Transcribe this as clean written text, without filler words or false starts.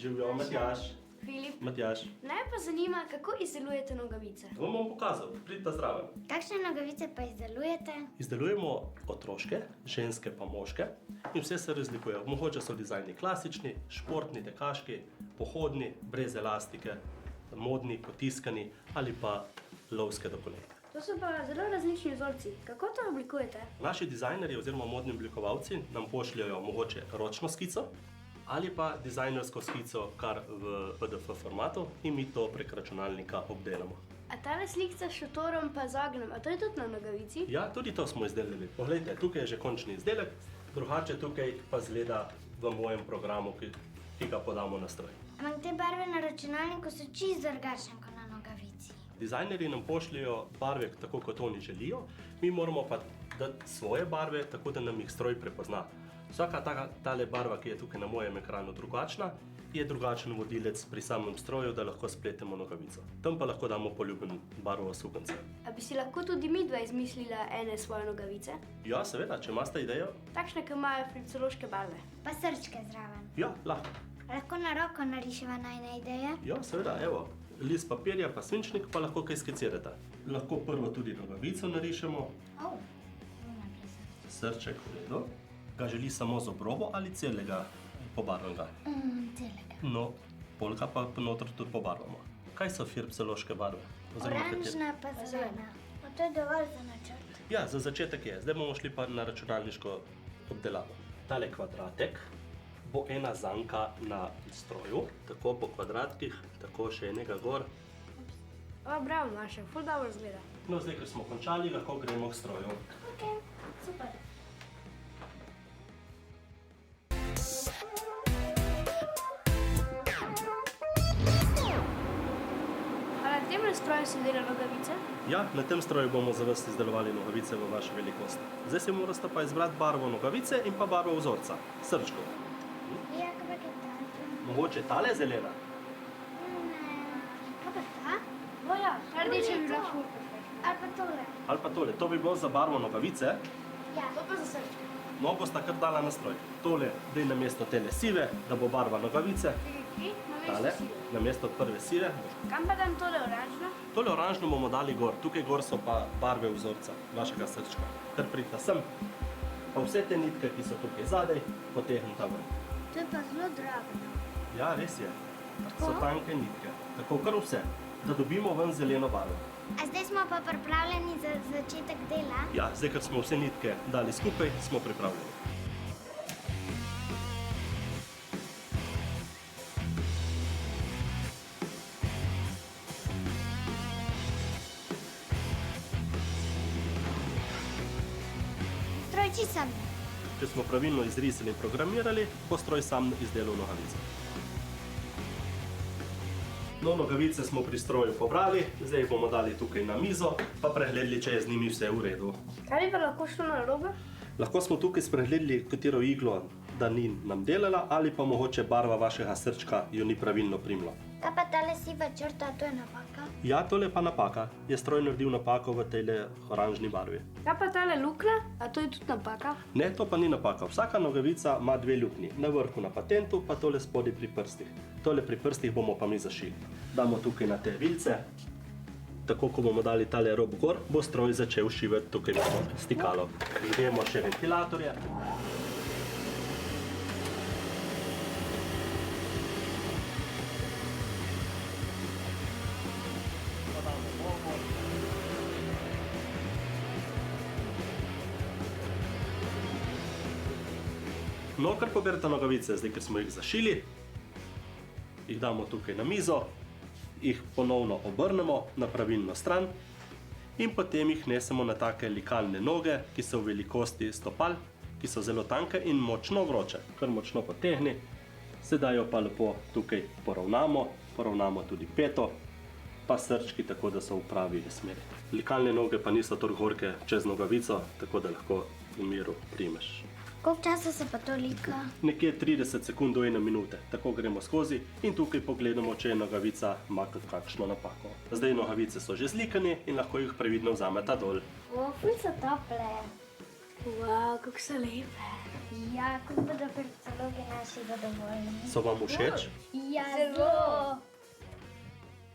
Živijo, Matjaž. Filip. Matjaž. Naj pa zanima, kako izdelujete nogavice. Vam bom pokazal, pridite zraven. Kakšne nogavice pa izdelujete? Izdelujemo otroške, ženske pa moške in vse se razlikujejo. Mogoče so dizajni klasični, športni, tekaški, pohodni, brez elastike, modni, potiskani ali pa lovske dokolete. To so pa zelo različni vzorci. Kako to oblikujete? Naši dizajnerji oziroma modni oblikovalci nam pošljajo mogoče ročno skico ali pa dizajnersko skico kar v PDF formatu in mi to prek računalnika obdelamo. A tale slikca s šotorom pa z ognjem, a to je tudi na nogavici? Ja, tudi to smo izdelali. Poglejte, tukaj je že končni izdelek, drugače tukaj pa izgleda v mojem programu, ki ga podamo na stroj. Ampak te barve na računalniku so čisto drugačne kot na nogavici. Dizajnerji nam pošljajo barve tako, kot oni želijo, mi moramo pa dati svoje barve, tako da nam jih stroj prepozna. Vsaka tale barva, ki je tukaj na mojem ekranu drugačna, je drugačen vodilec pri samem stroju, da lahko spletemo nogavico. Tam pa lahko damo poljuben barvo sukance. A bi si lahko tudi midva izmislila ene svoje nogavice? Ja, seveda, če imate idejo. Takšne, ki imajo fricološke barve. Pa srčke zraven. Ja, lahko. Lahko na roko nariševa najne ideje? Ja, seveda, evo. List papirja pa svinčnik pa lahko kaj skicirate. Lahko prvo tudi nogavico narišemo. Srček v redu. Ga želi samo z obrobo ali celega pobarvanega? Celega. No, polka pa notri tudi pobarvamo. Kaj so fricološke barve? Oranžna pa zelena. To je dovolj za načrt. Ja, za začetek je. Zdaj bomo šli pa na računalniško obdelavo. Tale kvadratek bo ena zanka na stroju, tako po kvadratkih, tako še enega gor. O, bravo, Maša, ful dobro izgleda. No, zdaj, ko smo končali, lahko gremo k stroju. Ok, super. A na tem stroju se dela nogavice? Ja, na tem stroju bomo za vas izdelovali nogavice v vaši velikosti. Zdaj si morate pa izbrati barvo nogavice in pa barvo vzorca, srčko. Ja, kako je ta? Mogoče tale zelena? Kaj pa ta? O ja, rdeče bi bila ful. Ali pa tole? Ali pa tole, to bi bilo za barvo nogavice. Ja. To pa za srčke. No, bosta kar dala na stroj. Tole, daj namesto tele sive, da bo barva nogavice. Tale, namesto prve sive. Kam pa dam tole oranžno? Tole oranžno bomo dali gor. Tukaj gor so pa barve vzorca vašega srčka. Kar pridite sem. Pa vse te nitke, ki so tukaj zadaj, potegnite ven. To je pa zelo drago. Ja, res je. So tanke nitke. Tako kar vse. Da dobimo ven zeleno barvo. A zdaj smo pa pripravljeni za začetek dela? Ja, zdaj, ker smo vse nitke dali skupaj, smo pripravljeni. Stroj čisto sam. Če smo pravilno izrisali in programirali, bo stroj sam izdelal nogavice. No, nogavice smo pri stroju pobrali, zdaj jih bomo dali tukaj na mizo, pa pregledali, če je z njimi vse v redu. Kaj bi pa lahko šlo narobe? Lahko smo tukaj spregledali, katero iglo da ni nam delala, ali pa mogoče barva vašega srčka jo ni pravilno primila. Kaj pa tale siva črta, to je napaka? Ja, tole pa napaka. Je stroj naredil napako v tejle oranžni barvi. Kaj pa tale luknja? A to je tudi napaka? Ne, to pa ni napaka. Vsaka nogavica ima dve luknji. Na vrhu na patentu, pa tole spodaj pri prstih. Tole pri prstih bomo pa mi zašili. Damo tukaj na te vilce. Tako, ko bomo dali tale rob gor, bo stroj začel šivati tukaj v stikalo. Vidimo še ventilatorje. No, kar poberete nogavice, zdaj, ker smo jih zašili, jih damo tukaj na mizo, jih ponovno obrnemo na pravilno stran in potem jih nesemo na take likalne noge, ki so v velikosti stopal, ki so zelo tanke in močno vroče, kar močno potegni. Sedaj jo pa lepo tukaj poravnamo tudi peto, pa srčki, tako da so v pravi smeri. Likalne noge pa niso toliko gorke čez nogavico, tako da lahko v miru primeš. Koliko časa se pa to lika? Nekje 30 sekund do 1 minute. Tako gremo skozi in tukaj pogledamo, če je nogavica ima kakšno napako. Zdaj nogavice so že zlikane in lahko jih previdno vzamete dol. O, ful so tople. Wow, kako so lepe. Ja, kot bodo fricologi naši vsi zadovoljni. So vam všeč? Ja, zelo.